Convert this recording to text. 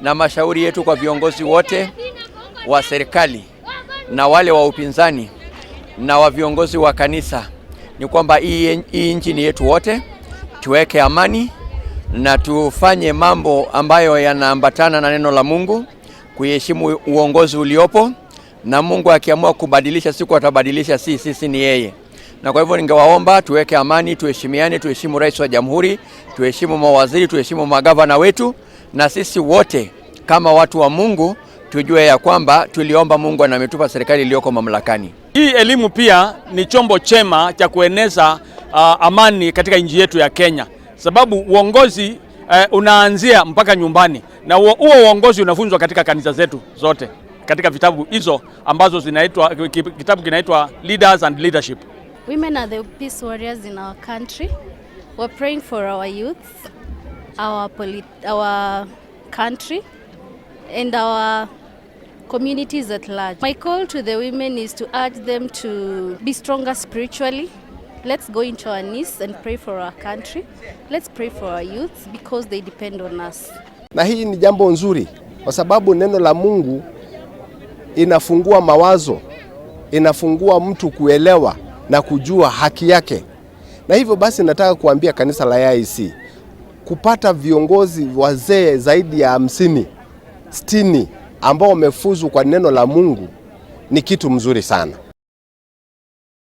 na mashauri yetu kwa viongozi wote wa serikali na wale wa upinzani na wa viongozi wa kanisa ni kwamba hii nchi ni yetu wote, tuweke amani na tufanye mambo ambayo yanaambatana na neno la Mungu, kuheshimu uongozi uliopo, na Mungu akiamua kubadilisha siku atabadilisha, sisi ni yeye. Na kwa hivyo ningewaomba tuweke amani, tuheshimiane, tuheshimu rais wa jamhuri, tuheshimu mawaziri, tuheshimu magavana wetu, na sisi wote kama watu wa Mungu tujue ya kwamba tuliomba Mungu na ametupa serikali iliyoko mamlakani. Hii elimu pia ni chombo chema cha kueneza amani katika nchi yetu ya Kenya, sababu uongozi unaanzia mpaka nyumbani, na huo uongozi unafunzwa katika kanisa zetu zote, katika vitabu hizo ambazo zinaitwa, kitabu kinaitwa Leaders and Leadership. Women are the peace warriors in our country. We're praying for our youth, our country, and our communities at large. My call to the women is to urge them to be stronger spiritually. Let's go into our knees and pray for our country. Let's pray for our youth because they depend on us. Na hii ni jambo nzuri kwa sababu neno la Mungu inafungua mawazo, inafungua mtu kuelewa na kujua haki yake. Na hivyo basi nataka kuambia kanisa la AIC kupata viongozi wazee zaidi ya 50, 60 ambao wamefuzu kwa neno la Mungu ni kitu mzuri sana.